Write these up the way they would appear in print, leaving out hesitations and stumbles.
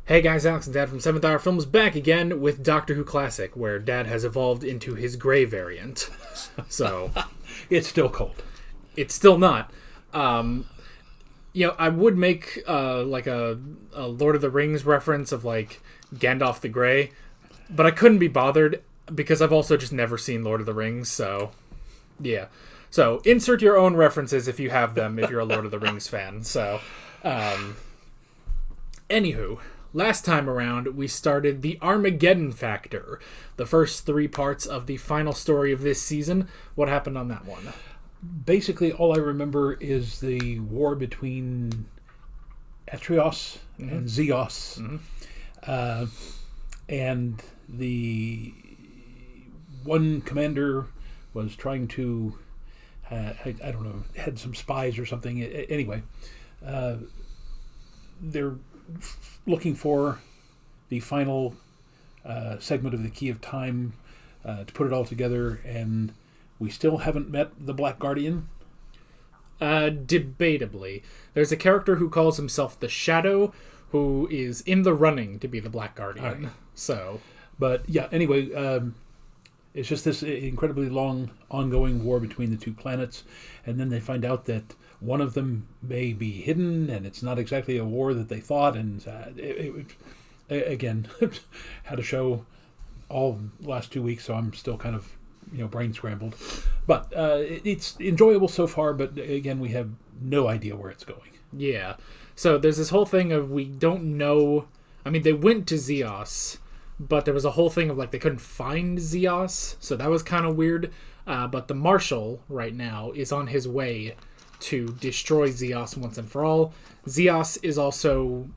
Hey guys, Alex and Dad from 7th Hour Films back again with Doctor Who Classic, where Dad has evolved into his Grey variant. So it's still cold. It's still not. I would make like a Lord of the Rings reference of like Gandalf the Grey, but I couldn't be bothered because I've also just never seen Lord of the Rings, so yeah. So insert your own references if you have them, if you're a Lord of the Rings fan. So, anywho. Last time around, we started the Armageddon Factor, the first 3 parts of the final story of this season. What happened on that one? Basically, all I remember is the war between Atrios and Zeos, and the one commander was trying to, I don't know, had some spies or something. Anyway, they're looking for the final segment of the Key of Time to put it all together, and we still haven't met the Black Guardian. Debatably. There's a character who calls himself the Shadow, who is in the running to be the Black Guardian. Right. So, but yeah, anyway, it's just this incredibly long ongoing war between the 2 planets, and then they find out that one of them may be hidden, and it's not exactly a war that they thought. And again, had a show all last 2 weeks, so I'm still kind of brain scrambled. But it's enjoyable so far. But again, we have no idea where it's going. Yeah. So there's this whole thing of we don't know. I mean, they went to Zeos, but there was a whole thing of like they couldn't find Zeos, so that was kind of weird. But the Marshal right now is on his way to destroy Zeos once and for all. Zeos is also,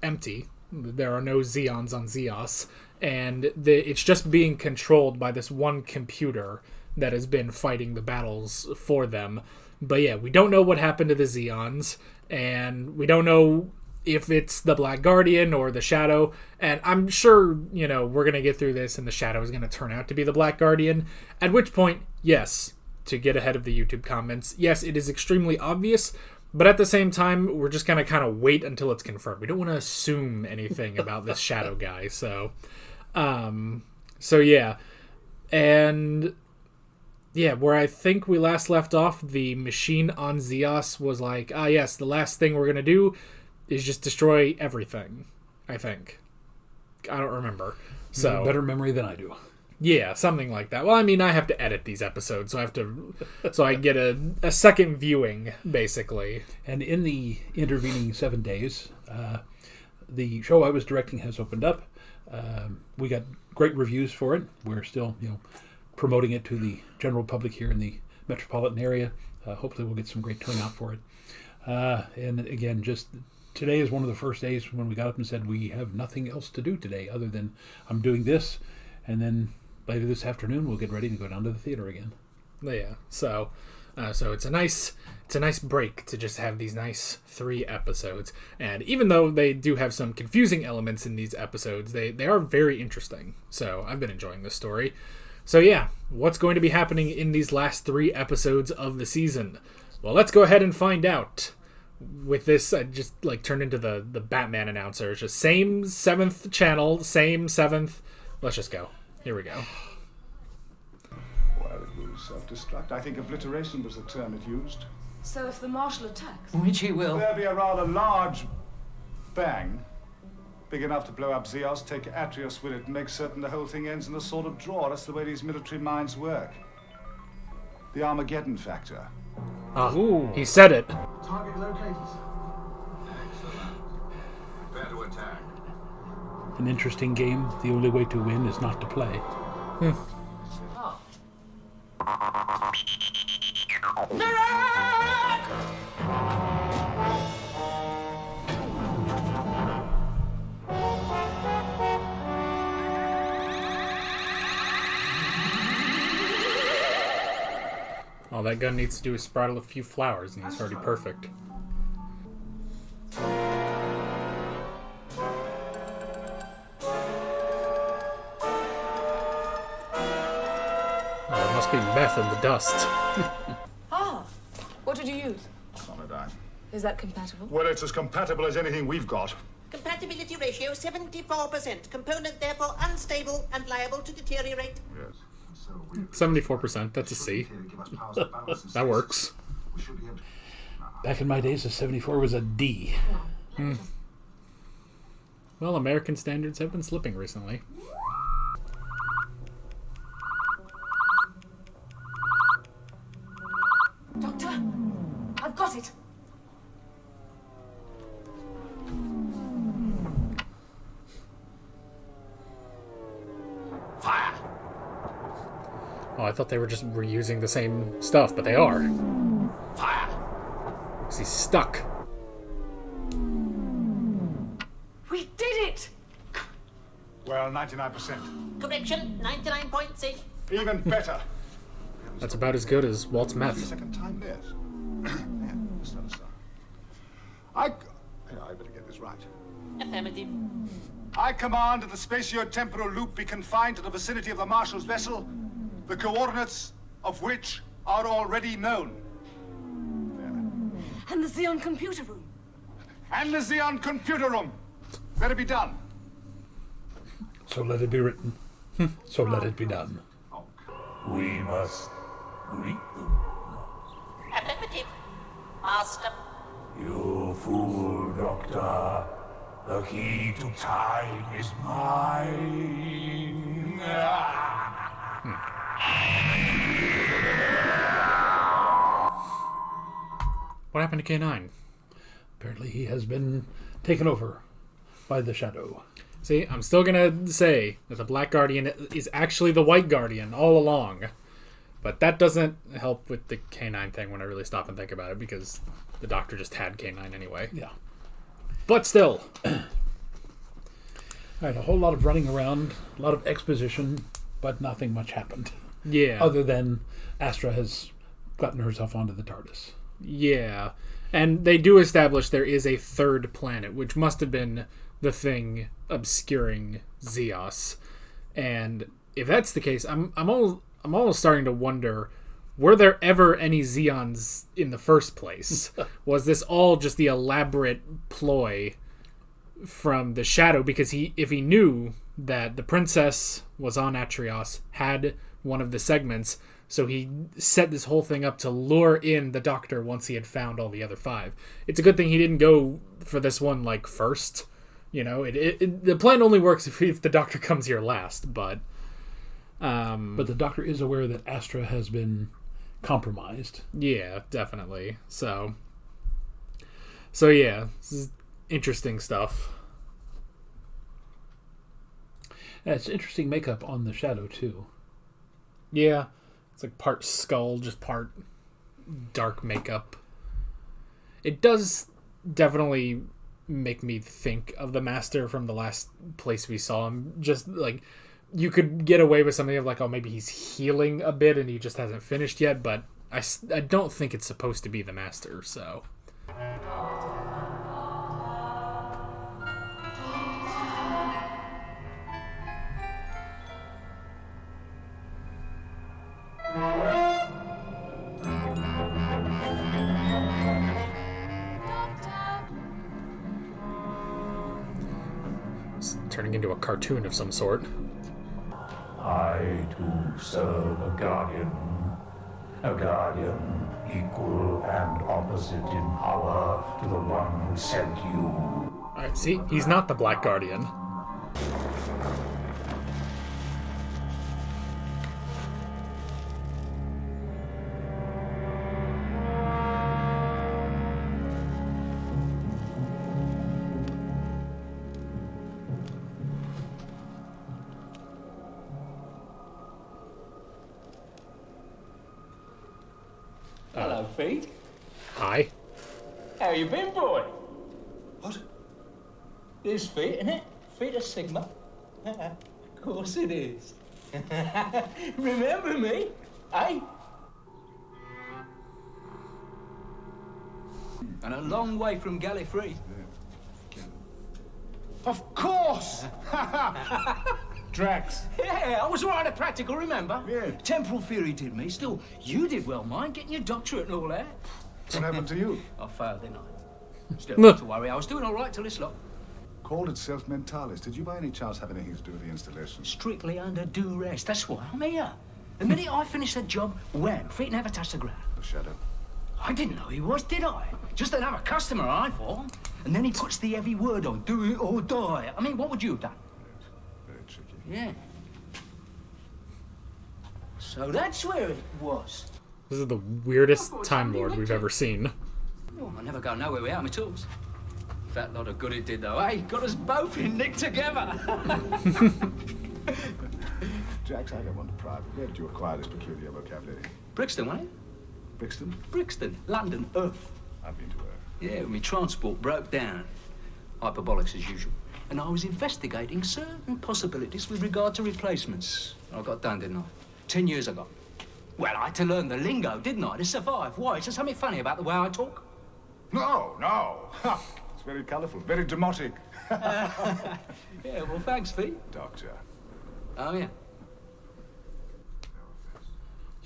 empty. There are no Zeons on Zeos. And it's just being controlled by this one computer that has been fighting the battles for them. But yeah, we don't know what happened to the Zeons. And we don't know if it's the Black Guardian or the Shadow. And I'm sure, we're going to get through this and the Shadow is going to turn out to be the Black Guardian. At which point, yes, to get ahead of the YouTube comments, yes, it is extremely obvious, but at the same time, we're just going to kind of wait until it's confirmed. We don't want to assume anything about this Shadow guy, so yeah. And yeah, where I think we last left off, the machine on Zeos was like, yes, the last thing we're going to do is just destroy everything, I think. I don't remember. You have a better memory than I do. Yeah, something like that. Well, I mean, I have to edit these episodes, so I get a second viewing, basically. And in the intervening 7 days, the show I was directing has opened up. We got great reviews for it. We're still, promoting it to the general public here in the metropolitan area. Hopefully we'll get some great turnout for it. And again, just today is one of the first days when we got up and said we have nothing else to do today other than I'm doing this, and then later this afternoon we'll get ready to go down to the theater again. Yeah, so it's a nice break to just have these nice 3 episodes. And even though they do have some confusing elements in these episodes, they are very interesting. So I've been enjoying this story. So yeah, what's going to be happening in these last 3 episodes of the season? Well, let's go ahead and find out. With this, I just turned into the Batman announcer. It's just same 7th channel, same 7th. Let's just go. Here we go. Well, it was self-destruct. I think obliteration was the term it used. So if the Marshal attacks? Which he will. There'll be a rather large bang, big enough to blow up Zeos, take Atrios with it, and make certain the whole thing ends in a sort of draw. That's the way these military minds work. The Armageddon Factor. Oh, he said it. Target located. Prepare to attack. An interesting game. The only way to win is not to play. All that gun needs to do is sprout a few flowers, and he's already perfect. Oh, it must be meth in the dust. What did you use? Sonodine. Is that compatible? Well, it's as compatible as anything we've got. Compatible Compatibility ratio 74%. Component therefore unstable and liable to deteriorate. Yes. 74%. That's a C. That works. Back in my days, a 74 was a D. Well, American standards have been slipping recently. Doctor, I've got it. Fire! Oh, I thought they were just reusing the same stuff, but they are. Fire! 'Cause he's stuck. We did it! Well, 99%. Correction, 99.6. Even better. That's about as good as Walt's meth. Second time, yes. Yeah, that's another star. I better get this right. Affirmative. I command that the spatio-temporal loop be confined to the vicinity of the Marshal's vessel, the coordinates of which are already known. And the Xeon computer room. And the Xeon computer room. Let it be done. So let it be written. So let it be done. We must greet them. Affirmative. Master. You fool, Doctor. The key to time is mine. What happened to K9? Apparently he has been taken over by the Shadow. See, I'm still gonna say that the Black Guardian is actually the White Guardian all along. But that doesn't help with the K9 thing when I really stop and think about it, because the Doctor just had K9 anyway. Yeah. But still. All right, a whole lot of running around, a lot of exposition, but nothing much happened. Yeah. Other than Astra has gotten herself onto the TARDIS. Yeah. And they do establish there is a third planet, which must have been the thing obscuring Zeos. And if that's the case, I'm almost starting to wonder, were there ever any Zeons in the first place? Was this all just the elaborate ploy from the Shadow? Because if he knew that the princess was on Atrios, had one of the segments, so he set this whole thing up to lure in the Doctor once he had found all the other 5. It's a good thing he didn't go for this one first. You know, the plan only works if the Doctor comes here last, but the Doctor is aware that Astra has been compromised. Yeah, definitely. So yeah, this is interesting stuff. Yeah, it's interesting makeup on the Shadow too. Yeah, it's like part skull, just part dark makeup. It does definitely make me think of the Master from the last place we saw him. Just you could get away with something of oh, maybe he's healing a bit and he just hasn't finished yet, but I don't think it's supposed to be the Master, so. It's turning into a cartoon of some sort. I too serve a guardian equal and opposite in power to the one who sent you. Alright, see? He's not the Black Guardian. Hello, Feet. Hi. How you been, boy? What? This Feet, isn't it? Feet of Sigma. Of course it is. Remember me, eh? And a long way from Gallifrey. Of course! Drax. Yeah, I was right at practical, remember? Yeah. Temporal theory did me. Still, you did well, mind, getting your doctorate and all that. What happened to you? I failed, didn't I? Still, not to worry. I was doing all right till this lot. Of called itself Mentalis. Did you by any chance have anything to do with the installation? Strictly under duress. That's why I'm here. The minute I finish the job, wham, feet never touch the ground. The Shadow? I didn't know he was, did I? Just another customer, I thought. And then he puts the heavy word on, do it or die. I mean, what would you have done? Very tricky. Yeah. So that's where it was. This is the weirdest Time Lord we've ever seen. Oh, I never go nowhere without my tools. Fat lot of good it did, though, eh? Got us both in nick together. Jax, I don't want to pry, but where did you acquire this peculiar vocabulary? Brixton, wasn't it? Brixton? Brixton, London, Earth. I've been to Earth. Yeah, my transport broke down. Hyperbolics as usual. And I was investigating certain possibilities with regard to replacements. I got done, didn't I? 10 years ago. Well, I had to learn the lingo, didn't I, to survive? Why? Is there something funny about the way I talk? No, no. Ha! It's very colourful, very dramatic. Yeah, well, thanks, Pete. Doctor. Oh, yeah.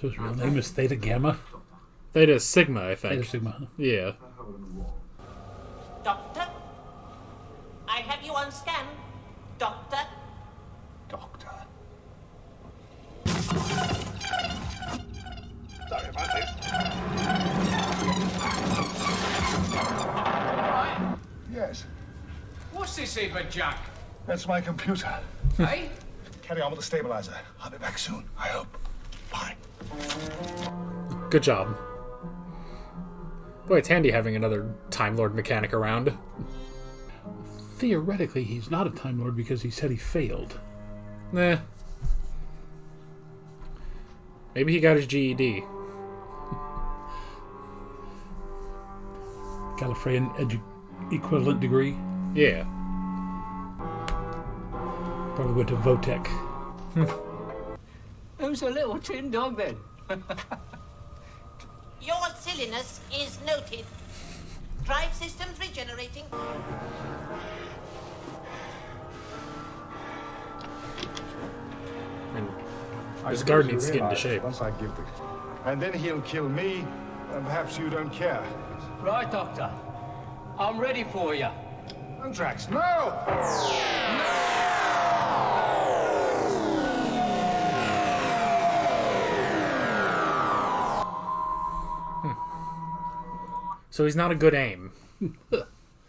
So his real name is Theta Gamma? Theta Sigma, I think. Theta Sigma, huh? Yeah. Doctor? I have you on scan. Doctor? Doctor. Sorry about this. Yes, What's this even, Jack? that's my computer. Eh? Carry on with the stabilizer. I'll be back soon, I hope. Bye. Good job. Boy, it's handy having another Time Lord mechanic around. Theoretically, he's not a Time Lord because he said he failed. Nah. Maybe he got his GED. Gallifreyan equivalent degree. Yeah. Probably went to Votech. Who's a little tin dog, then? Your silliness is noted. Drive systems regenerating. And I his suppose guard you needs to get into realise shape. Once I give the... And then he'll kill me, and perhaps you don't care. Right, Doctor. I'm ready for you. No, Drax, no! So he's not a good aim.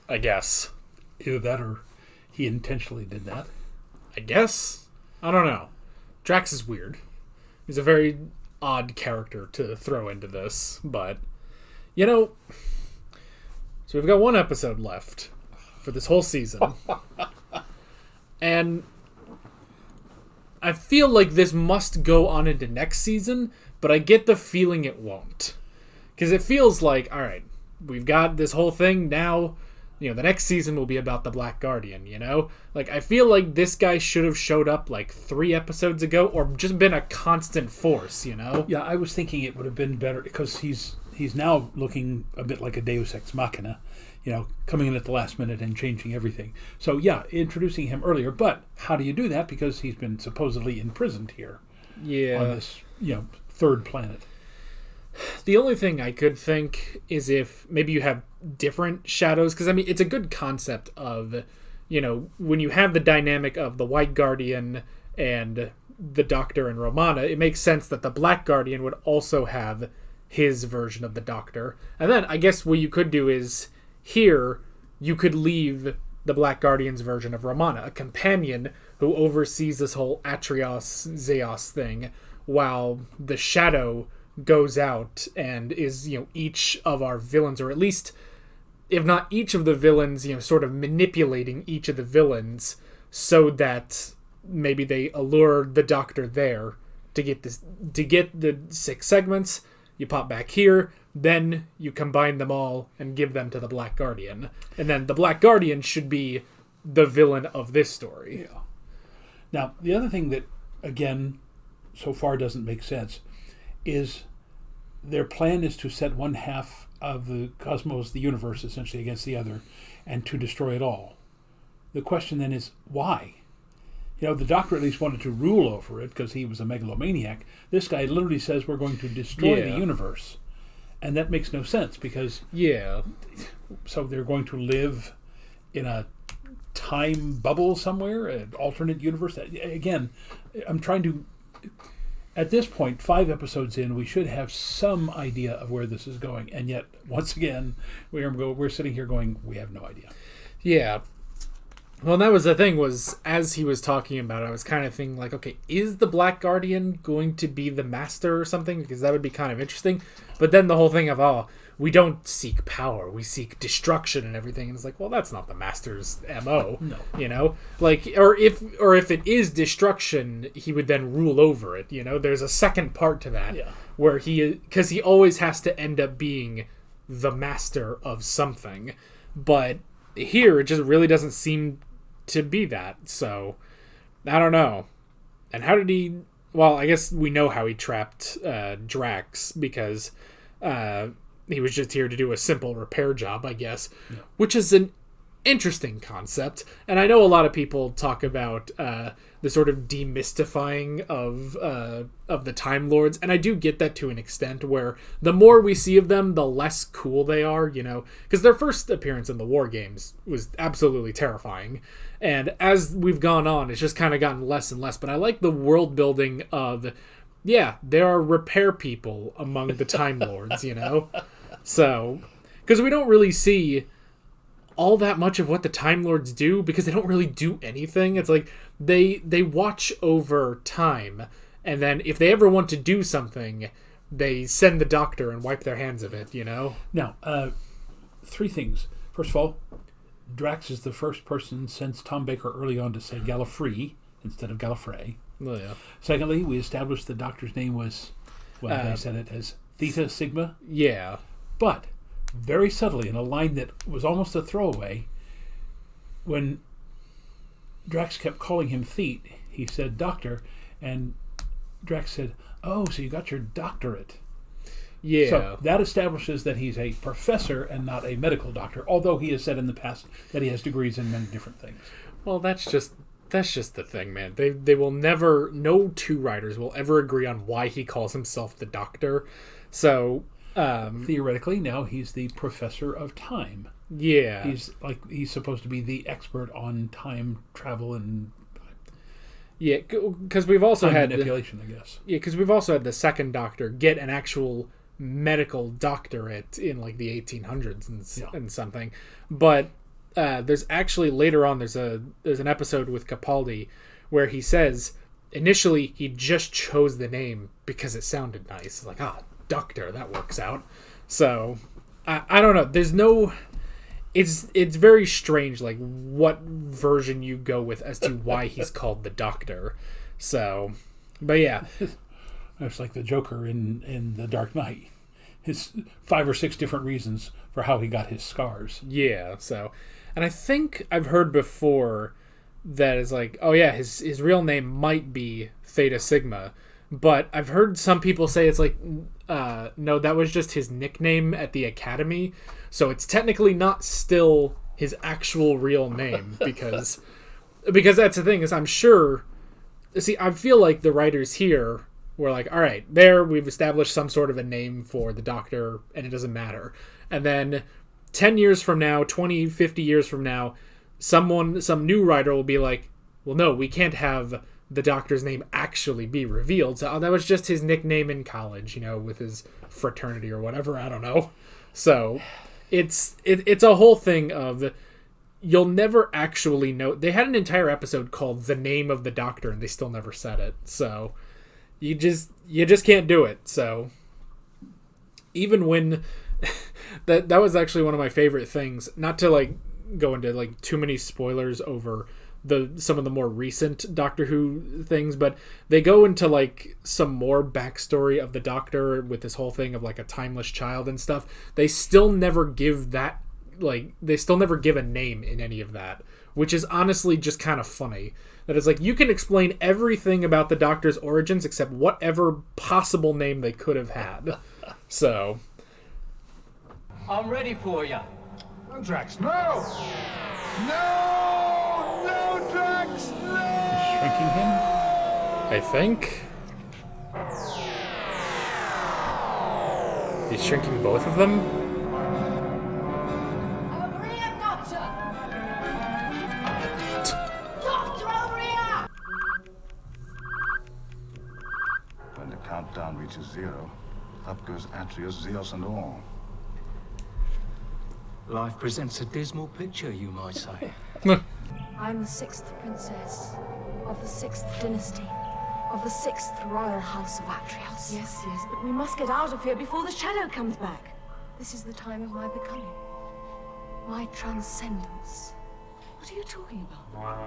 I guess. Either that or he intentionally did that. I guess? I don't know. Drax is weird. He's a very odd character to throw into this, but, you know, so we've got one episode left for this whole season. And I feel like this must go on into next season, but I get the feeling it won't. Because it feels like, all right, we've got this whole thing now. You know, the next season will be about the Black Guardian, you know? Like, I feel like this guy should have showed up, like, 3 episodes ago, or just been a constant force, you know? Yeah, I was thinking it would have been better, because he's now looking a bit like a Deus Ex Machina, you know, coming in at the last minute and changing everything. So, yeah, introducing him earlier, but how do you do that? Because he's been supposedly imprisoned here. Yeah. On this, you know, third planet. The only thing I could think is if maybe you have different shadows, because I mean it's a good concept of, you know, when you have the dynamic of the White Guardian and the Doctor and Romana, it makes sense that the Black Guardian would also have his version of the Doctor. And then I guess what you could do is here you could leave the Black Guardian's version of Romana, a companion who oversees this whole Atrios Zeos thing, while the Shadow goes out and is, you know, each of our villains, or at least if not each of the villains, you know, sort of manipulating each of the villains so that maybe they allure the Doctor there to get the 6 segments. You pop back here, then you combine them all and give them to the Black Guardian, and then the Black Guardian should be the villain of this story. Yeah. Now, the other thing that, again, so far doesn't make sense is their plan is to set one half of the cosmos, the universe, essentially against the other, and to destroy it all. The question then is, why? You know, the Doctor at least wanted to rule over it because he was a megalomaniac. This guy literally says we're going to destroy the universe. And that makes no sense because... Yeah. So they're going to live in a time bubble somewhere, an alternate universe. Again, I'm trying to... At this point, 5 episodes in, we should have some idea of where this is going. And yet, once again, we're sitting here going, we have no idea. Yeah. Well, and that was the thing, was as he was talking about it, I was kind of thinking, like, okay, is the Black Guardian going to be the master or something? Because that would be kind of interesting. But then the whole thing of, we don't seek power, we seek destruction and everything. And it's like, well, that's not the master's MO. No. You know? Like, or if it is destruction, he would then rule over it, you know? There's a second part to that. Yeah. Where because he always has to end up being the master of something. But here, it just really doesn't seem to be that. So, I don't know. And how did he... Well, I guess we know how he trapped Drax, because... he was just here to do a simple repair job, I guess, which is an interesting concept. And I know a lot of people talk about the sort of demystifying of the Time Lords, and I do get that to an extent, where the more we see of them, the less cool they are, you know, because their first appearance in the War Games was absolutely terrifying. And as we've gone on, it's just kind of gotten less and less. But I like the world building of, yeah, there are repair people among the Time Lords, you know? So, because we don't really see all that much of what the Time Lords do, because they don't really do anything. It's like they watch over time, and then if they ever want to do something, they send the Doctor and wipe their hands of it, you know? Now, 3 things. First of all, Drax is the first person since Tom Baker early on to say Gallifrey instead of Gallifrey. Oh, yeah. Secondly, we established the Doctor's name was, well, they said it as Theta Sigma. Yeah. But, very subtly, in a line that was almost a throwaway, when Drax kept calling him Theet, he said Doctor, and Drax said, oh, so you got your doctorate. Yeah. So that establishes that he's a professor and not a medical doctor, although he has said in the past that he has degrees in many different things. Well, that's just the thing, man. They will never... No 2 writers will ever agree on why he calls himself the Doctor. So... theoretically, now he's the professor of time. Yeah. He's supposed to be the expert on time travel and yeah, because we've also had manipulation, I guess. Yeah, because we've also had the second Doctor get an actual medical doctorate in like the 1800s and something. But there's actually later on there's an episode with Capaldi where he says initially he just chose the name because it sounded nice. It's like, Doctor, that works out. So I don't know. There's no... It's very strange, like, what version you go with as to why he's called the Doctor. So, but yeah. It's like the Joker in The Dark Knight. His 5 or 6 different reasons for how he got his scars. Yeah, so... And I think I've heard before that it's like, oh yeah, his real name might be Theta Sigma. But I've heard some people say it's like, no, that was just his nickname at the academy. So it's technically not still his actual real name because that's the thing is I'm sure. See, I feel like the writers here were like, all right, there we've established some sort of a name for the Doctor and it doesn't matter. And then 10 years from now, 20, 50 years from now, some new writer will be like, well, no, we can't have the Doctor's name actually be revealed. So that was just his nickname in college, you know, with his fraternity or whatever. I don't know. So it's a whole thing of you'll never actually know. They had an entire episode called The Name of the Doctor and they still never said it. So you just can't do it. So even when that was actually one of my favorite things, not to like go into like too many spoilers over some of the more recent Doctor Who things, but they go into like some more backstory of the Doctor with this whole thing of like a timeless child and stuff. They still never give a name in any of that, which is honestly just kind of funny. That it's like you can explain everything about the Doctor's origins except whatever possible name they could have had. So I'm ready for you. Drax, no! No! No, Drax, no! Shrinking him? I think he's shrinking both of them. I'm a brilliant doctor. sound reaches zero, up goes Atreus, Zeus, and all. Life presents a dismal picture, you might say. I'm the 6th princess of the 6th dynasty of the 6th royal house of Atrios. Yes, yes, but we must get out of here before the shadow comes back. This is the time of my becoming. My transcendence. What are you talking about?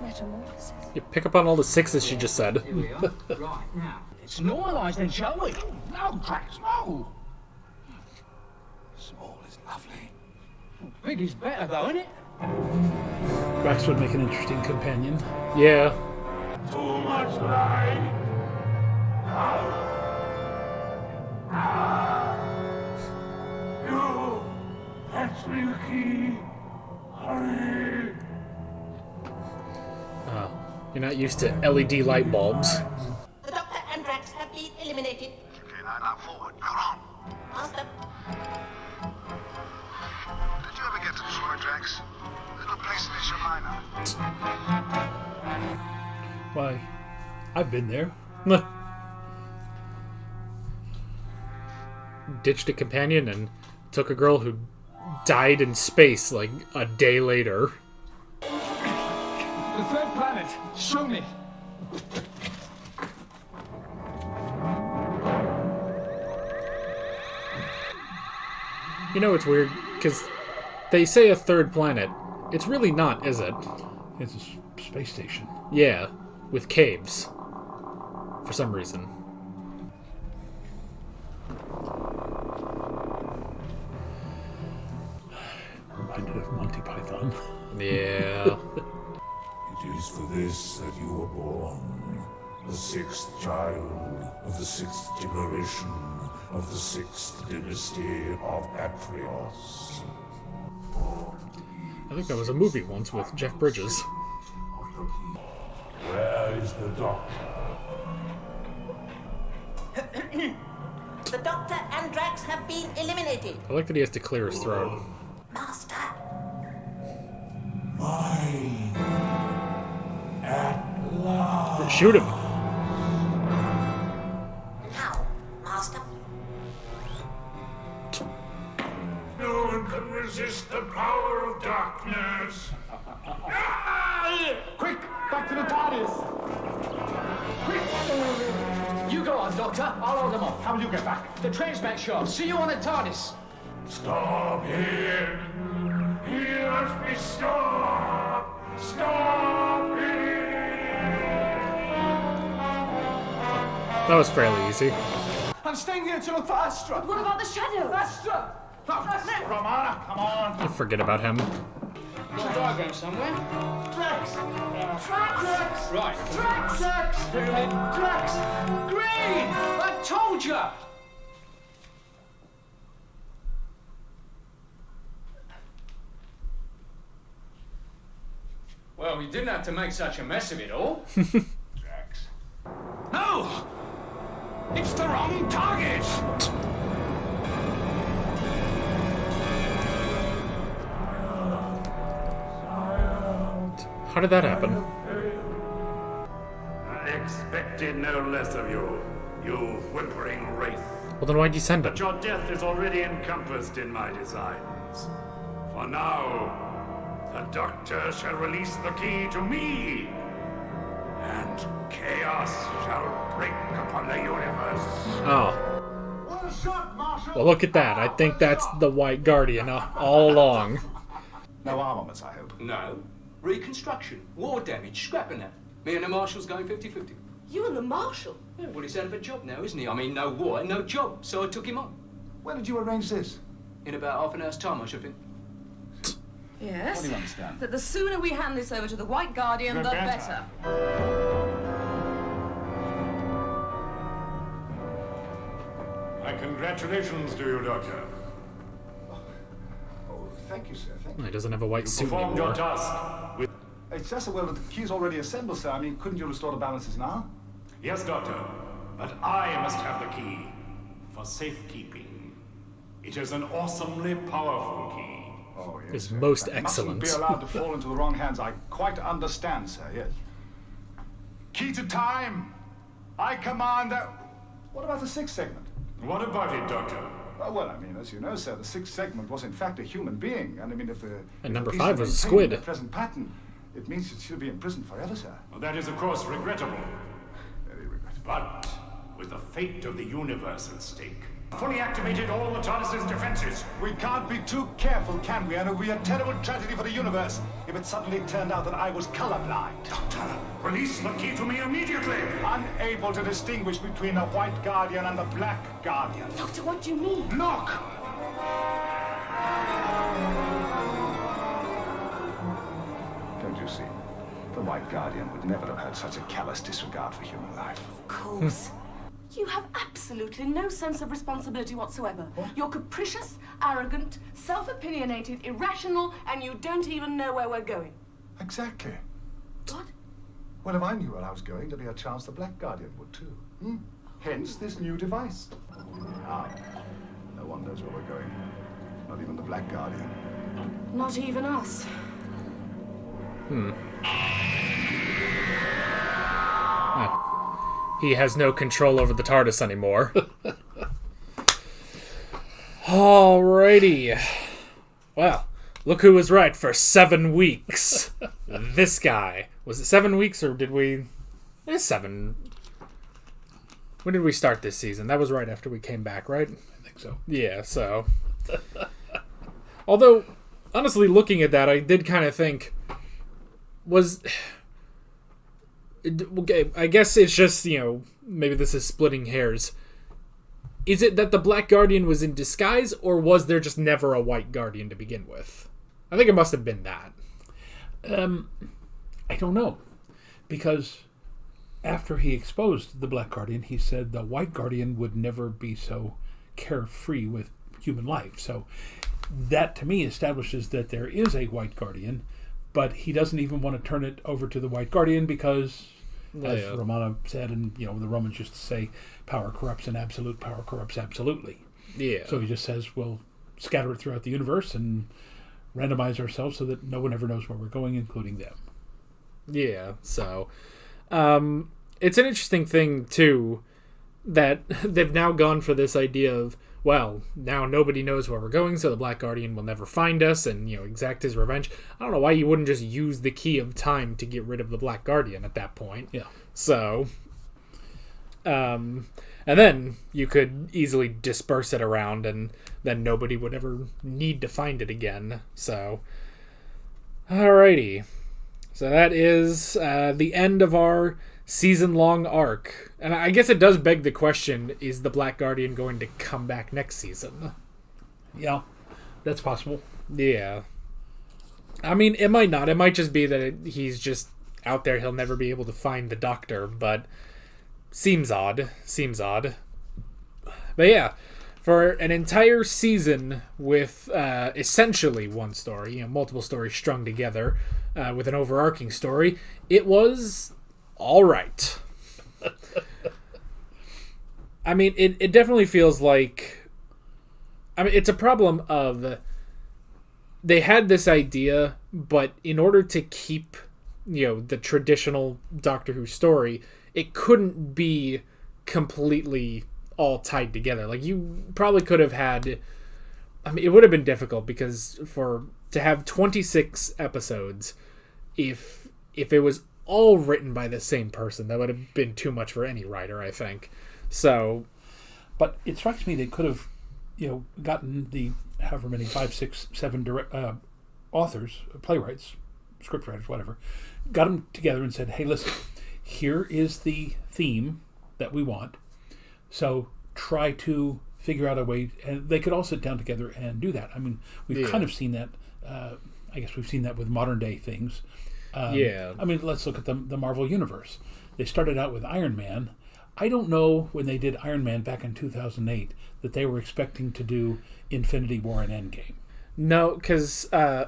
Metamorphosis. You pick up on all the sixes she just said. Here we are. Right, now. Let's normalise then, shall we? No, Drax, no! Small is lovely. Big is better, though, isn't it? Drax would make an interesting companion. Yeah. Too much light. You, fetch me the key. Hurry. You're not used to LED light bulbs. The Doctor and Drax have been eliminated. Okay, now forward. Come on. Master, Did you ever get to Troy, Drax? Little place in Asia Minor. Why, I've been there. Ditched a companion and took a girl who died in space like a day later. The 3rd planet. Show me. You know, it's weird, because they say a 3rd planet. It's really not, is it? It's a space station. Yeah, with caves. For some reason. Reminded of Monty Python. Yeah. It is for this that you were born, the 6th child of the 6th generation of the 6th dynasty of Atrios. I think that was a movie once with Jeff Bridges. Where is the Doctor? the Doctor and Drax have been eliminated. I like that he has to clear his throat. Master, Mine. At last. Shoot him! now, Master. No one can resist the power of darkness. Quick, back to the TARDIS. Quick. You go on, Doctor. I'll hold them off. How will you get back? The transmat shaft. See you on the TARDIS. Stop here. He must be stopped. Stop here. That was fairly easy. I'm staying here to look for Astra. What about the shadow? Astra! Romana, come on. Forget about him. There's a diagram somewhere. Drax! Drax! Right. Drax! Pyramid. Drax! Green! I told you! Well, you didn't have to make such a mess of it all. Drax. No! It's the wrong target! How did that happen? I expected no less of you, you whimpering wraith. Well, then why'd you send him? But your death is already encompassed in my designs. For now, the Doctor shall release the key to me, and chaos shall break upon the universe. Oh. What a shot, Marshal! Well, look at that. I think that's the White Guardian all along. No armaments, I hope. No. Reconstruction. War damage. Scrapping that. Me and the Marshal's going 50-50. You and the Marshal? Yeah, well, he's out of a job now, isn't he? I mean, no war and no job, so I took him on. When did you arrange this? In about half an hour's time, I should think. Yes. What do you understand? That the sooner we hand this over to the White Guardian, the better. My congratulations to you, Doctor. Oh, thank you, sir. Thank you. He doesn't have a white suit Performed your anymore. task with... It's just a well that the key's already assembled, sir. I mean, couldn't you restore the balances now? Yes, Doctor, but I must have the key for safekeeping. It is an awesomely powerful key. Oh, yes. Is sir. most That excellent. Mustn't be allowed to fall into the wrong hands. I quite understand, sir, yes. Key to time! I command that... What about the sixth segment? What about it, Doctor? Well, I mean, as you know, sir, the sixth segment was in fact a human being. And I mean, if the... And number if 5 was a maintained squid. The present pattern, it means it should be in prison forever, sir. Well, that is, of course, regrettable. Very regrettable. But with the fate of the universe at stake, fully activated all the TARDIS's defenses. We can't be too careful, can we? And it would be a terrible tragedy for the universe if it suddenly turned out that I was colorblind. Doctor, release the key to me immediately. Unable to distinguish between a white guardian and a black guardian. Doctor, what do you mean? Look! Don't you see? The white guardian would never have had such a callous disregard for human life. Of course. You have absolutely no sense of responsibility whatsoever. You're capricious, arrogant, self-opinionated, irrational, and you don't even know where we're going. Exactly. What? Well, if I knew where I was going, there'd be a chance the black guardian would too. Hence this new device. Ah, no one knows where we're going. Not even the black guardian. Not even us. He has no control over the TARDIS anymore. Alrighty. Well, look who was right for 7 weeks. This guy. Was it 7 weeks or did we... It's 7. When did we start this season? That was right after we came back, right? I think so. Yeah, so... Although, honestly, looking at that, I did kind of think... Okay, I guess it's just, maybe this is splitting hairs. Is it that the Black Guardian was in disguise, or was there just never a White Guardian to begin with? I think it must have been that. I don't know. Because after he exposed the Black Guardian, he said the White Guardian would never be so carefree with human life. So that, to me, establishes that there is a White Guardian, but he doesn't even want to turn it over to the White Guardian because, as Romana said, and the Romans used to say, power corrupts and absolute power corrupts absolutely. Yeah. So he just says, we'll scatter it throughout the universe and randomize ourselves so that no one ever knows where we're going, including them. Yeah, so... it's an interesting thing, too, that they've now gone for this idea of, well, now nobody knows where we're going, so the Black Guardian will never find us and, exact his revenge. I don't know why you wouldn't just use the key of time to get rid of the Black Guardian at that point. Yeah. So, and then you could easily disperse it around and then nobody would ever need to find it again. So, alrighty. So that is the end of our season-long arc. And I guess it does beg the question, is the Black Guardian going to come back next season? Yeah, that's possible. Yeah. I mean, it might not. It might just be that he's just out there. He'll never be able to find the Doctor, but seems odd. But yeah, for an entire season with essentially one story, multiple stories strung together with an overarching story, it was all right. I mean, it definitely feels like... I mean, it's a problem of... They had this idea, but in order to keep, the traditional Doctor Who story, it couldn't be completely all tied together. Like, you probably could have had... I mean, it would have been difficult because to have 26 episodes, if it was all written by the same person, that would have been too much for any writer, I think. So, but it strikes me they could have, gotten the however many 5, 6, 7 authors, playwrights, scriptwriters, whatever, got them together and said, "Hey, listen, here is the theme that we want. So try to figure out a way." And they could all sit down together and do that. I mean, we've kind of seen that. I guess we've seen that with modern day things. I mean, let's look at the Marvel Universe. They started out with Iron Man. I don't know when they did Iron Man back in 2008 that they were expecting to do Infinity War and Endgame. No, because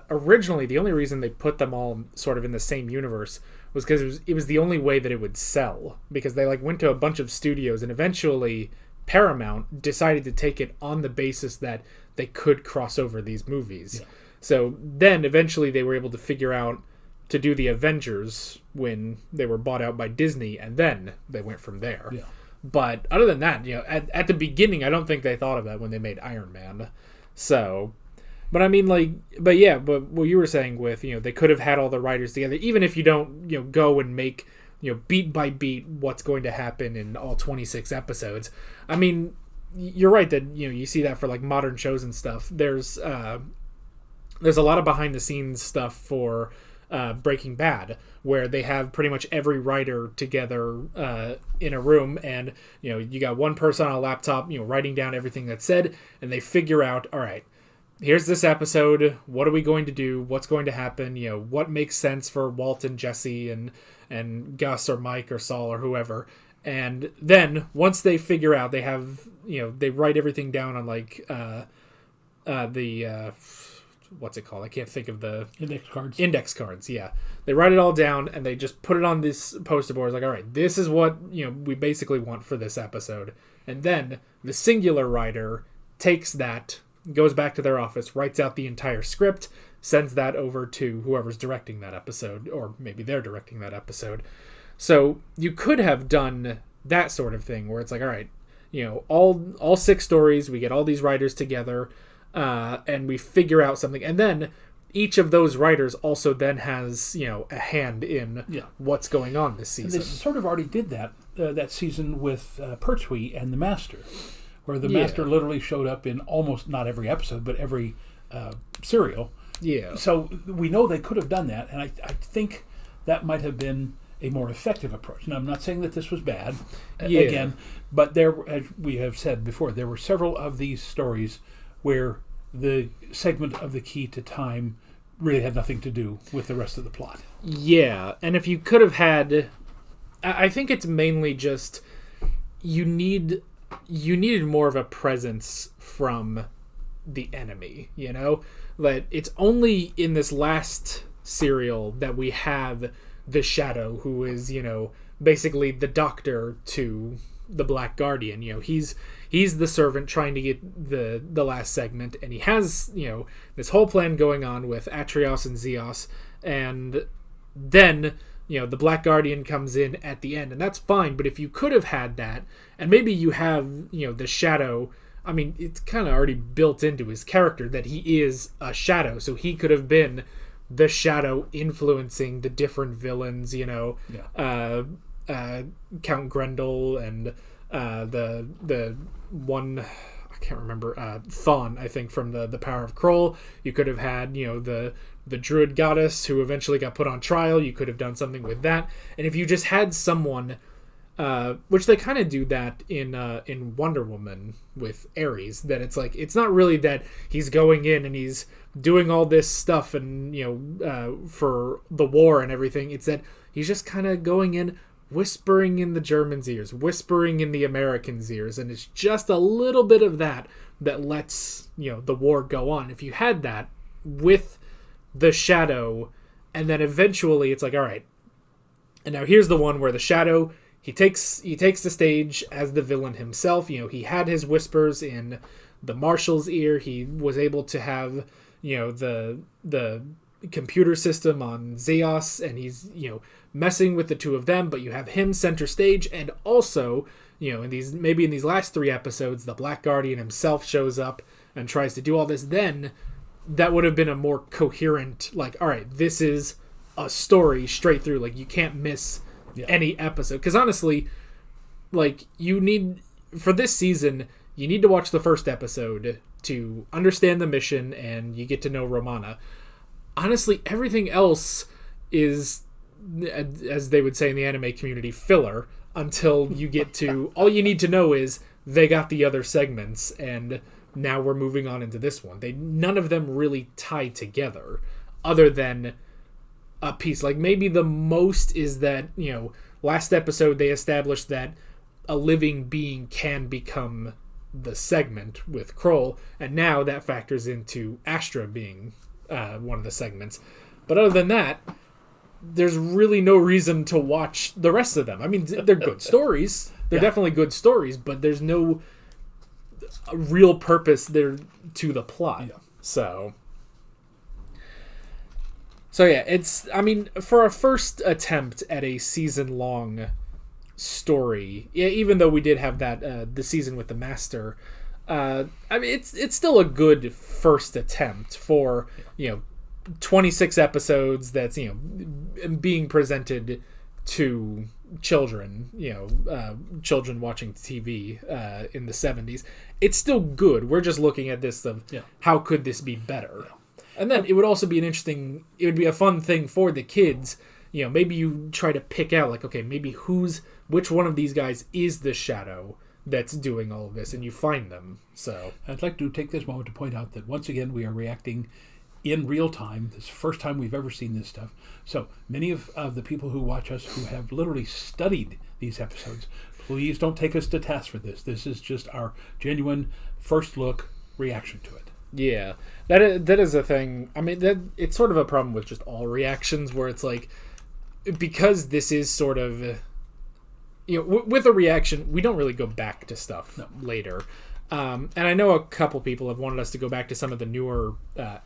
originally the only reason they put them all sort of in the same universe was because it was the only way that it would sell. Because they went to a bunch of studios and eventually Paramount decided to take it on the basis that they could cross over these movies. Yeah. So then eventually they were able to figure out to do the Avengers when they were bought out by Disney, and then they went from there. Yeah. But other than that, at the beginning, I don't think they thought of that when they made Iron Man. So, but I mean, but what you were saying with, they could have had all the writers together, even if you don't, go and make, beat by beat what's going to happen in all 26 episodes. I mean, you're right that, you see that for like modern shows and stuff. There's a lot of behind the scenes stuff for Breaking Bad, where they have pretty much every writer together in a room, and you got one person on a laptop writing down everything that's said, and they figure out, all right, here's this episode, what are we going to do, what's going to happen, what makes sense for Walt and Jesse and Gus or Mike or Saul or whoever. And then once they figure out, they have they write everything down on like the what's it called? I can't think of the... Index cards, yeah. They write it all down, and they just put it on this poster board. It's like, all right, this is what, we basically want for this episode. And then the singular writer takes that, goes back to their office, writes out the entire script, sends that over to whoever's directing that episode, or maybe they're directing that episode. So you could have done that sort of thing, where it's like, all right, all 6 stories, we get all these writers together, and we figure out something, and then each of those writers also then has a hand in what's going on this season. And they sort of already did that season with Pertwee and the Master, where the Master literally showed up in almost not every episode, but every serial. Yeah. So we know they could have done that, and I think that might have been a more effective approach. Now, I'm not saying that this was bad, again, but there, as we have said before, there were several of these stories where the segment of the key to time really had nothing to do with the rest of the plot. Yeah, and if you could have had... I think it's mainly just you needed more of a presence from the enemy, Like, it's only in this last serial that we have the Shadow, who is, basically the doctor to the Black Guardian. He's the servant trying to get the last segment, and he has this whole plan going on with Atrios and Zeos, and then the Black Guardian comes in at the end, and that's fine. But if you could have had that, and maybe you have the Shadow, I mean, it's kind of already built into his character that he is a Shadow, so he could have been the Shadow influencing the different villains, Count Grendel and the one, I can't remember, Thawne, I think, from the Power of Kroll. You could have had the Druid Goddess who eventually got put on trial. You could have done something with that, and if you just had someone, which they kind of do that in Wonder Woman with Ares, that it's like, it's not really that he's going in and he's doing all this stuff and for the war and everything. It's that he's just kind of going in, whispering in the Germans' ears, whispering in the Americans' ears, and it's just a little bit of that lets the war go on. If you had that with the Shadow, and then eventually it's like, all right, and now here's the one where the Shadow, he takes the stage as the villain himself. He had his whispers in the Marshal's ear. He was able to have the computer system on Zeos, and he's messing with the two of them, but you have him center stage, and also in these last 3 episodes, the Black Guardian himself shows up and tries to do all this. Then that would have been a more coherent, like, all right, this is a story straight through, like, you can't miss any episode, because honestly, like, for this season, you need to watch the first episode to understand the mission, and you get to know Romana. Honestly, everything else is, as they would say in the anime community, filler, until you get to, all you need to know is they got the other segments, and now we're moving on into this one. None of them really tie together, other than a piece. Like, maybe the most is that, last episode they established that a living being can become the segment with Kroll, and now that factors into Astra being one of the segments. But other than that, there's really no reason to watch the rest of them. I mean, they're good stories. They're definitely good stories, but there's no real purpose there to the plot. So So yeah, it's, I mean, for a first attempt at a season-long story, yeah, even though we did have that the season with the Master, I mean, it's still a good first attempt for 26 episodes that's being presented to children, children watching TV in the 70s. It's still good. We're just looking at this of how could this be better. And then it would also be it would be a fun thing for the kids. Maybe you try to pick out, like, okay, maybe which one of these guys is the Shadow that's doing all of this, and you find them. So I'd like to take this moment to point out that once again we are reacting in real time. This is the first time we've ever seen this stuff. So many of the people who watch us who have literally studied these episodes, please don't take us to task for this. This is just our genuine first look reaction to it. Yeah, that is a thing. I mean, it's sort of a problem with just all reactions, where it's like, because this is sort of, with a reaction, we don't really go back to stuff later. And I know a couple people have wanted us to go back to some of the newer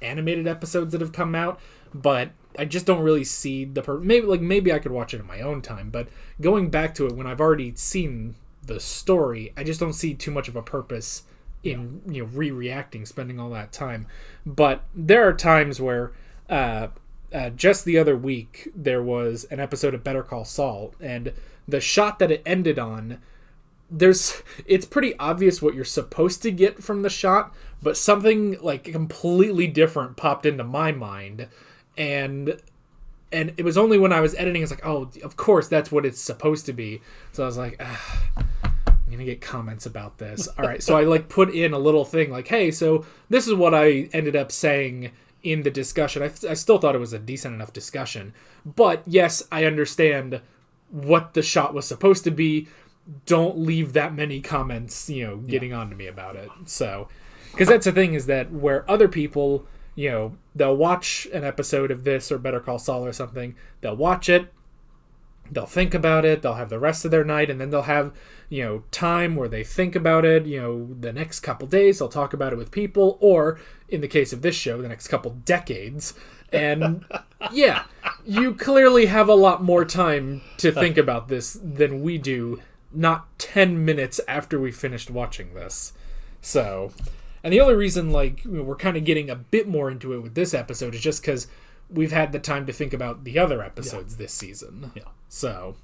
animated episodes that have come out, but I just don't really see maybe I could watch it in my own time, but going back to it when I've already seen the story, I just don't see too much of a purpose in re-reacting, spending all that time. But there are times where just the other week there was an episode of Better Call Saul, and the shot that it ended on, it's pretty obvious what you're supposed to get from the shot, but something like completely different popped into my mind, and it was only when I was editing, it's like, oh, of course that's what it's supposed to be. So I was like, I'm gonna get comments about this. All right, so I put in a little thing like, hey, so this is what I ended up saying in the discussion. I still thought it was a decent enough discussion, but yes, I understand what the shot was supposed to be. Don't leave that many comments, getting on to me about it. So, because that's the thing, is that where other people, they'll watch an episode of this or Better Call Saul or something, they'll watch it, they'll think about it, they'll have the rest of their night, and then they'll have, time where they think about it, the next couple days, they'll talk about it with people, or in the case of this show, the next couple decades. And yeah, you clearly have a lot more time to think about this than we do, not 10 minutes after we finished watching this. So, and the only reason, we're kind of getting a bit more into it with this episode is just because we've had the time to think about the other episodes this season. Yeah. So,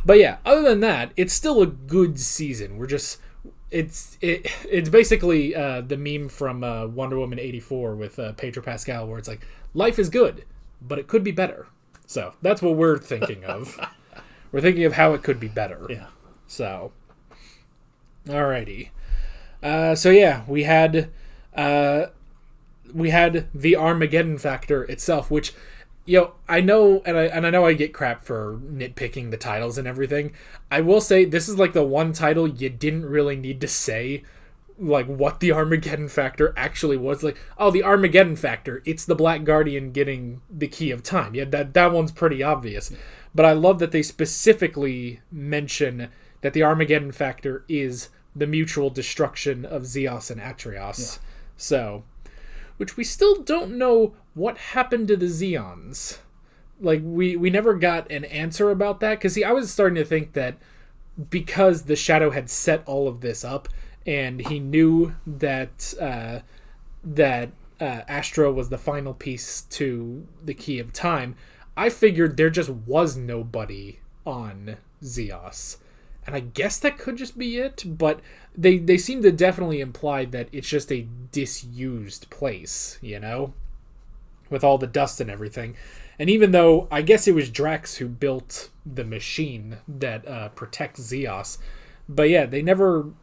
but yeah, other than that, it's still a good season. It's basically the meme from Wonder Woman 84 with Pedro Pascal, where it's like, life is good, but it could be better. So that's what we're thinking of. We're thinking of how it could be better. Yeah. So, alrighty. So yeah, we had the Armageddon Factor itself, which, I know, and I know I get crap for nitpicking the titles and everything. I will say this is the one title you didn't really need to say what the Armageddon Factor actually was. The Armageddon Factor, it's the Black Guardian getting the Key of Time. Yeah, that one's pretty obvious. But I love that they specifically mention that the Armageddon Factor is the mutual destruction of Zeos and Atrios. Yeah. So, which we still don't know what happened to the Zeons. We never got an answer about that. Because, I was starting to think that because the Shadow had set all of this up, and he knew that Astra was the final piece to the Key of Time, I figured there just was nobody on Zeos. And I guess that could just be it, but they seem to definitely imply that it's just a disused place, with all the dust and everything. And even though I guess it was Drax who built the machine that protects Zeos, but yeah, they never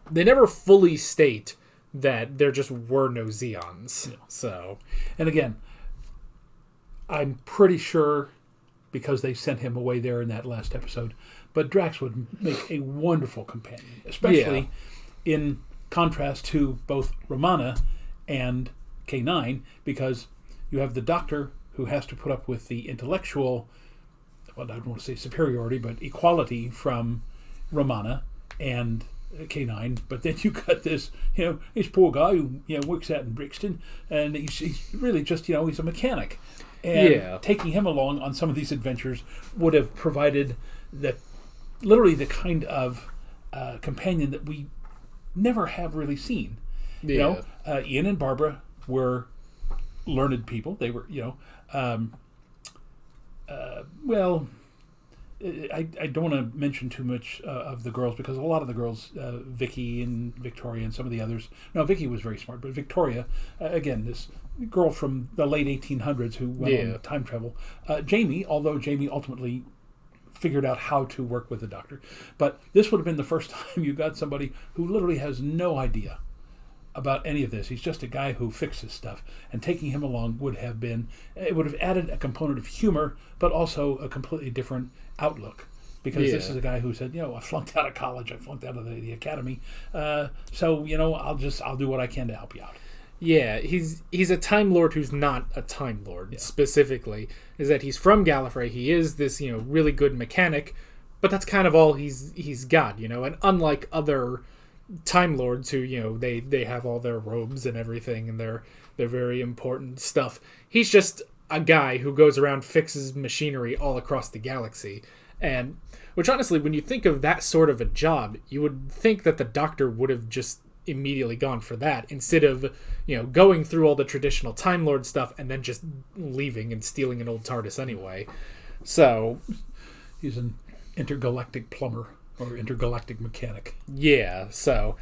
fully state that there just were no Zeons. Yeah. So, and again, I'm pretty sure, because they sent him away there in that last episode, but Drax would make a wonderful companion, especially in contrast to both Romana and K9, because you have the Doctor who has to put up with the intellectual, well, I don't want to say superiority, but equality from Romana, and K9, but then you got this, this poor guy who, works out in Brixton, and he's really just, he's a mechanic. And taking him along on some of these adventures would have provided literally the kind of companion that we never have really seen. Ian and Barbara were learned people. They were, I don't want to mention too much of the girls, because a lot of the girls, Vicky and Victoria and some of the others. No, Vicky was very smart, but Victoria, again, this girl from the late 1800s who went on time travel. Jamie, although Jamie ultimately figured out how to work with the Doctor, but this would have been the first time you got somebody who literally has no idea about any of this. He's just a guy who fixes stuff, and taking him along would have added a component of humor, but also a completely different outlook, because this is a guy who said, I flunked out of college, I flunked out of the academy, so I'll do what I can to help you out. Yeah, he's a Time Lord who's not a Time Lord, specifically, is that he's from Gallifrey. He is this, really good mechanic, but that's kind of all he's got, and unlike other Time Lords who, they have all their robes and everything, and they're very important stuff. He's just a guy who goes around, fixes machinery all across the galaxy. And, which honestly, when you think of that sort of a job, you would think that the Doctor would have just immediately gone for that, instead of, going through all the traditional Time Lord stuff and then just leaving and stealing an old TARDIS anyway. So, he's an intergalactic plumber. Or intergalactic mechanic. Yeah, so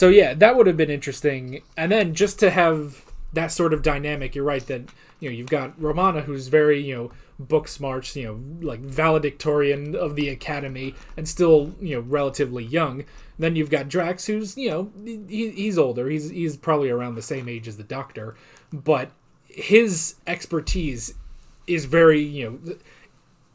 yeah, that would have been interesting. And then just to have that sort of dynamic, you're right that, you've got Romana, who's very, book smart, like valedictorian of the academy, and still, relatively young. Then you've got Drax, who's, he's older. He's probably around the same age as the Doctor, but his expertise is very,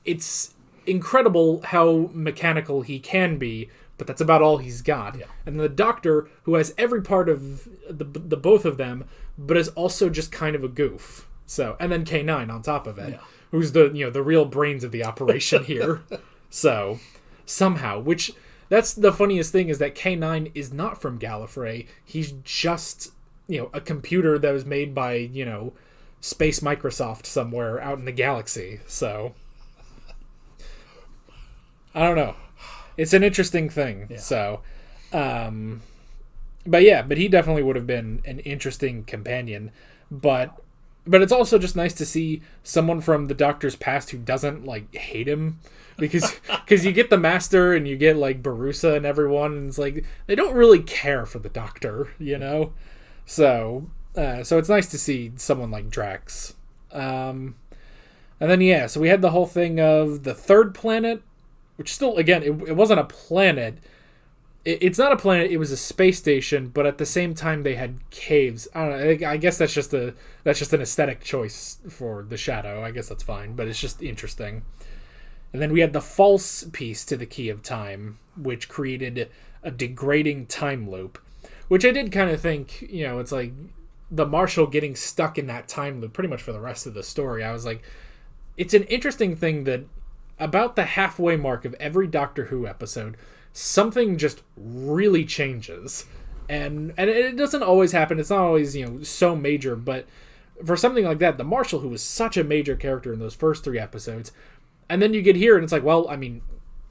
it's incredible how mechanical he can be, but that's about all he's got. And the Doctor, who has every part of the both of them, but is also just kind of a goof. So, and then K9 on top of it, who's the real brains of the operation here. So somehow, which that's the funniest thing, is that K9 is not from Gallifrey. He's just a computer that was made by Space Microsoft somewhere out in the galaxy. So I don't know. It's an interesting thing. Yeah. So, but he definitely would have been an interesting companion. But it's also just nice to see someone from the Doctor's past who doesn't hate him, because you get the Master and you get Barusa and everyone, and it's they don't really care for the Doctor, So it's nice to see someone like Drax. And then so we had the whole thing of the third planet, which still, again, it wasn't a planet. It's not a planet. It was a space station, but at the same time they had caves. I don't know. I guess that's just an aesthetic choice for the Shadow. I guess that's fine, but it's just interesting. And then we had the false piece to the Key of Time, which created a degrading time loop, which I did kind of think, it's like the Marshal getting stuck in that time loop pretty much for the rest of the story. I was like, it's an interesting thing that about the halfway mark of every Doctor Who episode, something just really changes. And it doesn't always happen. It's not always, so major, but for something like that, the Marshal, who was such a major character in those first 3 episodes, and then you get here and it's like, well, I mean,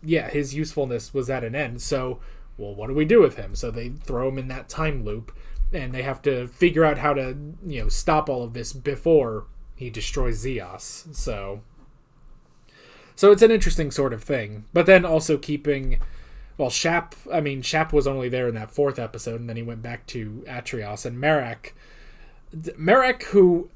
his usefulness was at an end, so, well, what do we do with him? So they throw him in that time loop, and they have to figure out how to, stop all of this before he destroys Zeos. So it's an interesting sort of thing. But then also keeping... Well, Shap was only there in that 4th episode, and then he went back to Atrios. And Marek, who...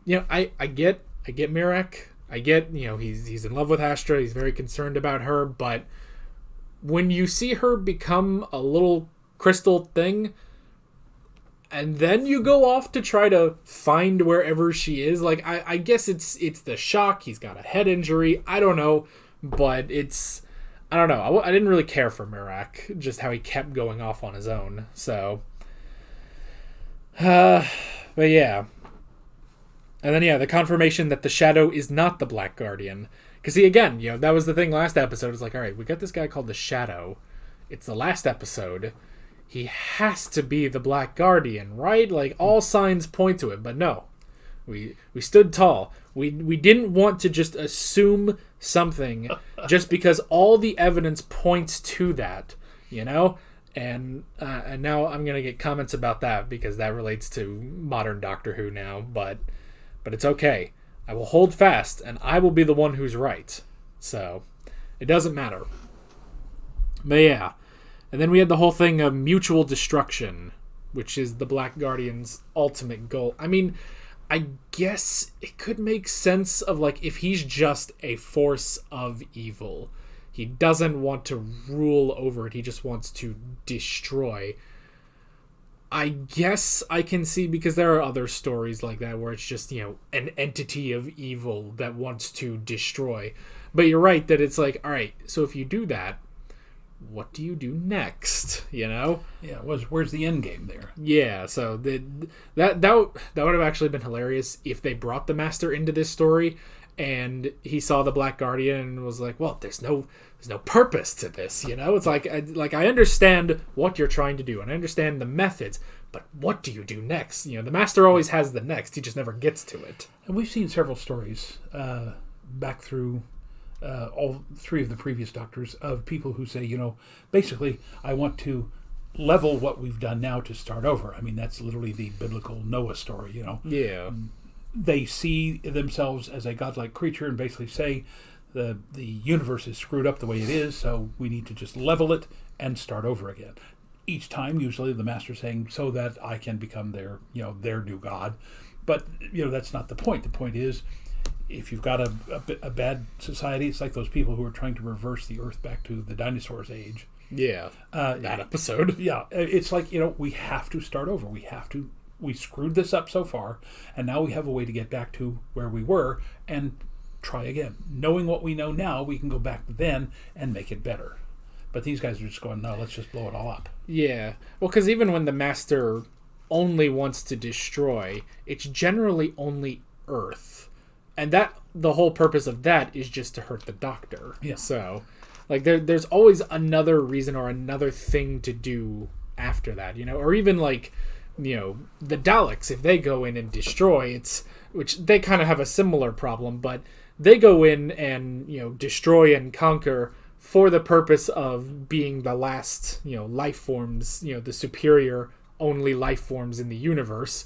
I get Marek. I get, he's in love with Astra. He's very concerned about her. But when you see her become a little crystal thing... and then you go off to try to find wherever she is. I guess it's the shock. He's got a head injury. I don't know. But I don't know. I didn't really care for Marek, just how he kept going off on his own. So, but yeah. And then, the confirmation that the Shadow is not the Black Guardian. Because, see, again, that was the thing last episode. It's like, all right, we got this guy called the Shadow. it's the last episode. He has to be the Black Guardian, right? Like, all signs point to it, but no. We stood tall. We didn't want to just assume something just because all the evidence points to that, you know? And now I'm going to get comments about that because that relates to modern Doctor Who now, but it's okay. I will hold fast, and I will be the one who's right. So, it doesn't matter. But yeah. And then we had the whole thing of mutual destruction, which is the Black Guardian's ultimate goal. I mean, I guess it could make sense of, like, if he's just a force of evil. He doesn't want to rule over it. He just wants to destroy. I guess I can see, because there are other stories like that where it's just, you know, an entity of evil that wants to destroy. But you're right that it's like, all right, so if you do that, what do you do next? You know? Yeah, where's the end game there? Yeah, so that would have actually been hilarious if they brought the Master into this story and he saw the Black Guardian and was like, well, there's no purpose to this, you know? It's like I understand what you're trying to do and I understand the methods, but what do you do next? You know, the Master always has the next, he just never gets to it. And we've seen several stories back through all three of the previous Doctors of people who say, you know, basically, I want to level what we've done now to start over. I mean, that's literally the biblical Noah story, you know. Yeah. They see themselves as a godlike creature and basically say the universe is screwed up the way it is, so we need to just level it and start over again. Each time, usually, the Master saying, so that I can become their new god. But, you know, that's not the point. The point is, if you've got a bad society, it's like those people who are trying to reverse the Earth back to the dinosaurs' age. Yeah, that episode. Yeah, it's like, you know, we have to start over. We screwed this up so far, and now we have a way to get back to where we were and try again. Knowing what we know now, we can go back then and make it better. But these guys are just going, no, let's just blow it all up. Yeah, well, because even when the Master only wants to destroy, it's generally only Earth. And that the whole purpose of that is just to hurt the Doctor. Yeah. So, like, there's always another reason or another thing to do after that, you know? Or even, like, you know, the Daleks, if they go in and destroy, which they kind of have a similar problem, but they go in and, you know, destroy and conquer for the purpose of being the last, you know, life forms, you know, the superior only life forms in the universe.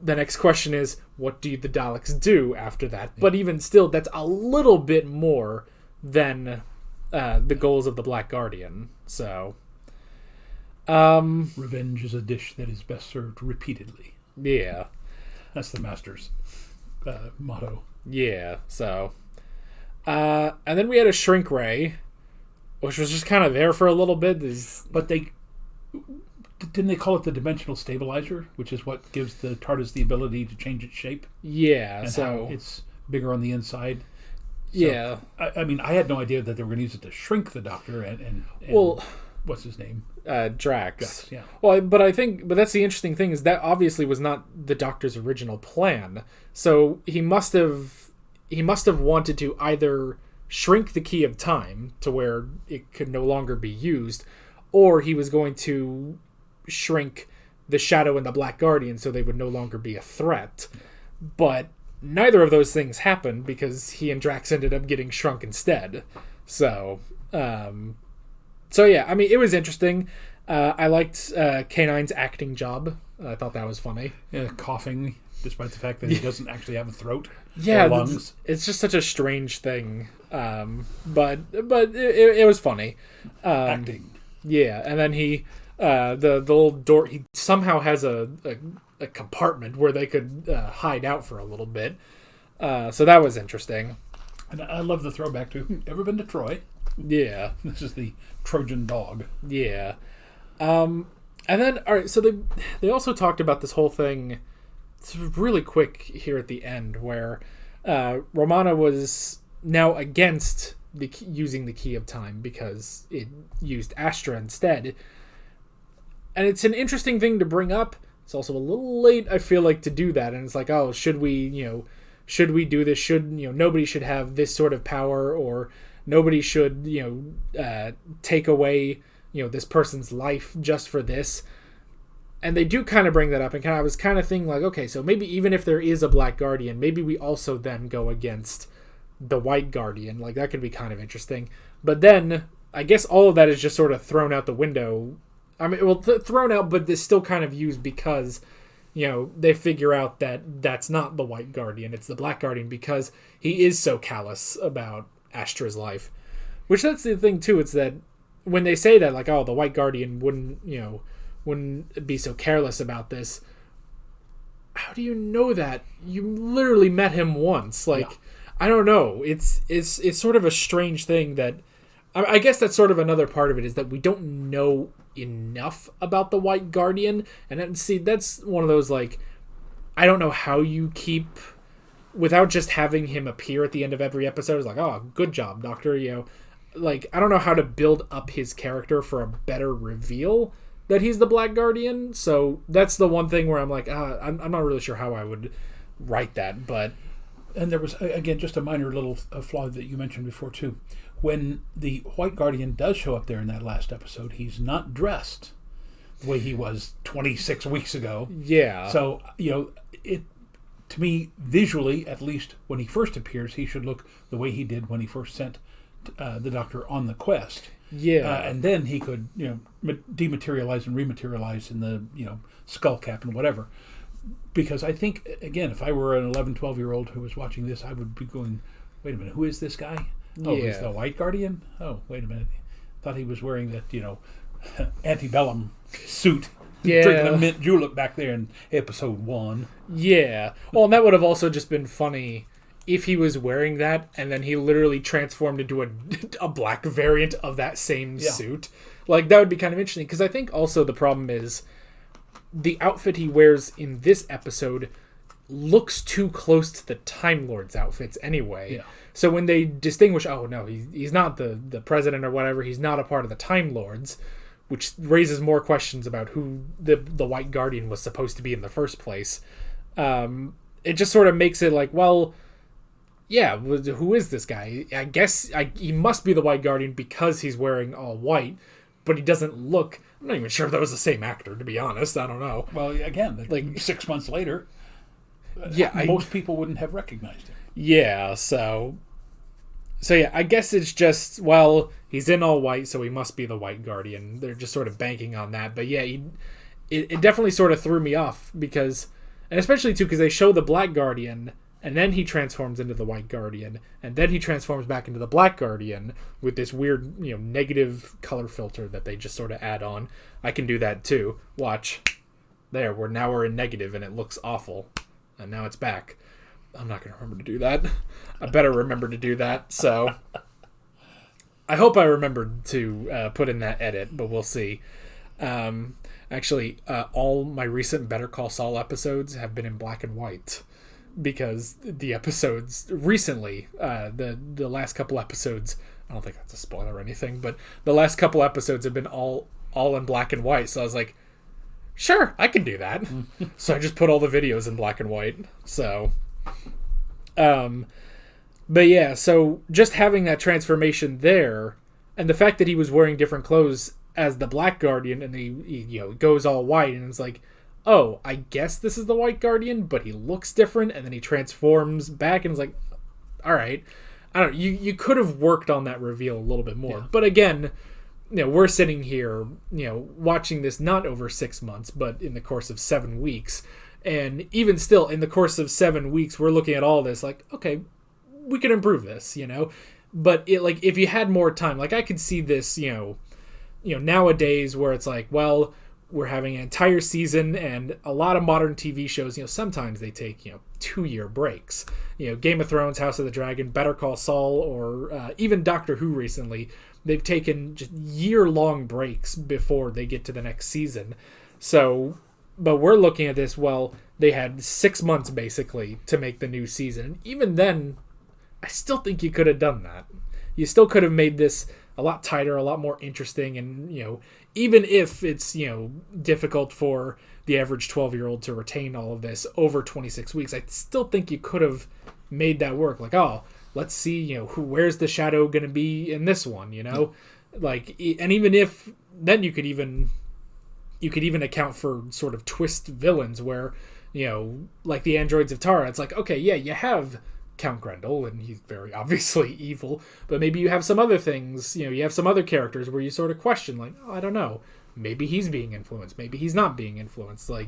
The next question is, what do the Daleks do after that? Yeah. But even still, that's a little bit more than the goals of the Black Guardian. So, revenge is a dish that is best served repeatedly. Yeah, that's the Master's motto. Yeah. So, and then we had a shrink ray, which was just kind of there for a little bit. But didn't they call it the dimensional stabilizer, which is what gives the TARDIS the ability to change its shape? Yeah, and so how it's bigger on the inside. So, yeah, I mean, I had no idea that they were going to use it to shrink the Doctor and well, what's his name? Drax. Yeah. Well, but that's the interesting thing is that obviously was not the Doctor's original plan. So he must have wanted to either shrink the key of time to where it could no longer be used, or he was going to shrink the Shadow and the Black Guardian so they would no longer be a threat. But neither of those things happened because he and Drax ended up getting shrunk instead. So yeah, I mean, it was interesting. I liked K9's acting job. I thought that was funny. Yeah, coughing, despite the fact that he doesn't actually have a throat. Yeah, or lungs. It's just such a strange thing. But it was funny. Acting. Yeah, and then he the little door, he somehow has a compartment where they could hide out for a little bit. So that was interesting. And I love the throwback to, ever been to Troy? Yeah. This is the Trojan dog. Yeah. And then, all right, so they also talked about this whole thing, it's really quick here at the end, where Romana was now against using the Key of Time because it used Astra instead. And it's an interesting thing to bring up. It's also a little late, I feel like, to do that. And it's like, oh, should we do this? Nobody should have this sort of power, or nobody should, take away this person's life just for this. And they do kind of bring that up, and I was kind of thinking like, okay, so maybe even if there is a Black Guardian, maybe we also then go against the White Guardian. Like, that could be kind of interesting. But then, I guess all of that is just sort of thrown out the window. I mean, well, thrown out, but it's still kind of used because, they figure out that that's not the White Guardian, it's the Black Guardian, because he is so callous about Astra's life. Which, that's the thing, too, it's that when they say that, like, oh, the White Guardian wouldn't be so careless about this. How do you know that? You literally met him once. Like, yeah. I don't know. It's sort of a strange thing that... I guess that's sort of another part of it, is that we don't know enough about the White Guardian. And see, that's one of those, like... I don't know how you keep... Without just having him appear at the end of every episode. It's like, oh, good job, Doctor. Like, I don't know how to build up his character for a better reveal that he's the Black Guardian. So that's the one thing where I'm like, I'm not really sure how I would write that. But and there was, again, just a minor little flaw that you mentioned before too. When the White Guardian does show up there in that last episode, he's not dressed the way he was 26 weeks ago. Yeah. So, it, to me, visually, at least when he first appears, he should look the way he did when he first sent the Doctor on the quest. Yeah. And then he could, dematerialize and rematerialize in the, skull cap and whatever. Because I think, again, if I were an 11, 12-year-old who was watching this, I would be going, wait a minute, who is this guy? Oh, he's the White Guardian? Oh, wait a minute. Thought he was wearing that, antebellum suit. Yeah. Drinking a mint julep back there in episode 1. Yeah. Well, and that would have also just been funny if he was wearing that and then he literally transformed into a black variant of that same suit. Like, that would be kind of interesting, because I think also the problem is the outfit he wears in this episode looks too close to the Time Lord's outfits anyway. Yeah. So when they distinguish, oh no, he's not the president or whatever, he's not a part of the Time Lords, which raises more questions about who the White Guardian was supposed to be in the first place. It just sort of makes it like, well, yeah, who is this guy? I guess he must be the White Guardian because he's wearing all white, but he doesn't look... I'm not even sure if that was the same actor, to be honest. I don't know. Well, again, like 6 months later, most people wouldn't have recognized him. Yeah, so yeah, I guess it's just, well, he's in all white, so he must be the White Guardian. They're just sort of banking on that. But yeah, it definitely sort of threw me off because, and especially too, because they show the Black Guardian, and then he transforms into the White Guardian, and then he transforms back into the Black Guardian with this weird, negative color filter that they just sort of add on. I can do that too. Watch. There, we're in negative, and it looks awful. And now it's back. I'm not going to remember to do that. I better remember to do that, so... I hope I remembered to put in that edit, but we'll see. Actually, all my recent Better Call Saul episodes have been in black and white. Because the episodes recently, the last couple episodes, I don't think that's a spoiler or anything, but the last couple episodes have been all in black and white. So I was like, sure, I can do that. So I just put all the videos in black and white. So, but yeah, so just having that transformation there, and the fact that he was wearing different clothes as the Black Guardian, and he goes all white, and it's like, oh, I guess this is the White Guardian, but he looks different, and then he transforms back, and it's like, all right. I don't know, you could have worked on that reveal a little bit more. Yeah. But again, we're sitting here, watching this not over 6 months, but in the course of 7 weeks. And even still, in the course of 7 weeks, we're looking at all this like, okay, we could improve this, But if you had more time, like I could see this, nowadays where it's like, well, we're having an entire season, and a lot of modern TV shows, sometimes they take, 2-year breaks. Game of Thrones, House of the Dragon, Better Call Saul, or even Doctor Who recently, they've taken just year-long breaks before they get to the next season. So, but we're looking at this, well, they had 6 months basically to make the new season. And even then, I still think you could have done that. You still could have made this a lot tighter, a lot more interesting, and, even if it's, difficult for the average 12-year-old to retain all of this over 26 weeks, I still think you could have made that work. Like, oh, let's see, where's the shadow going to be in this one, Like, and even if then you could even account for sort of twist villains where, you know, like the androids of Tara. It's like, okay, yeah, you have Count Grendel, and he's very obviously evil, but maybe you have some other things, you know, you have some other characters where you sort of question, like, oh, I don't know, maybe he's being influenced, maybe he's not being influenced, like,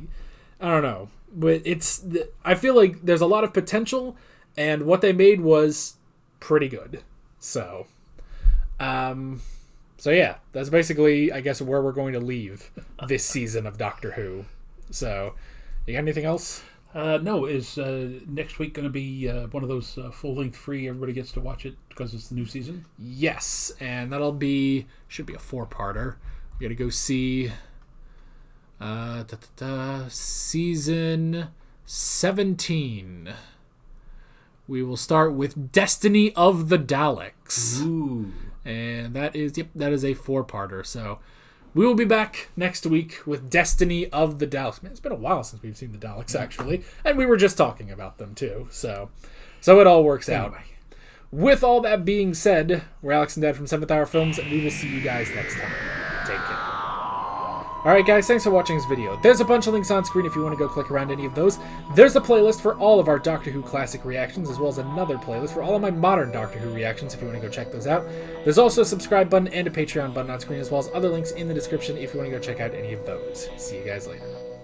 I don't know. But I feel like there's a lot of potential, and what they made was pretty good. So yeah, that's basically, I guess, where we're going to leave this season of Doctor Who. So, you got anything else? No. Is next week going to be one of those full-length free, everybody gets to watch it because it's the new season? Yes, and should be a 4-parter. We got to go see season 17. We will start with Destiny of the Daleks. Ooh. And that is a 4-parter. So we will be back next week with Destiny of the Daleks. Man, it's been a while since we've seen the Daleks, actually. And we were just talking about them, too. So it all works out. With all that being said, we're Alex and Dad from 7th Hour Films, and we will see you guys next time. Take care. Alright guys, thanks for watching this video. There's a bunch of links on screen if you want to go click around any of those. There's a playlist for all of our Doctor Who classic reactions, as well as another playlist for all of my modern Doctor Who reactions if you want to go check those out. There's also a subscribe button and a Patreon button on screen, as well as other links in the description if you want to go check out any of those. See you guys later.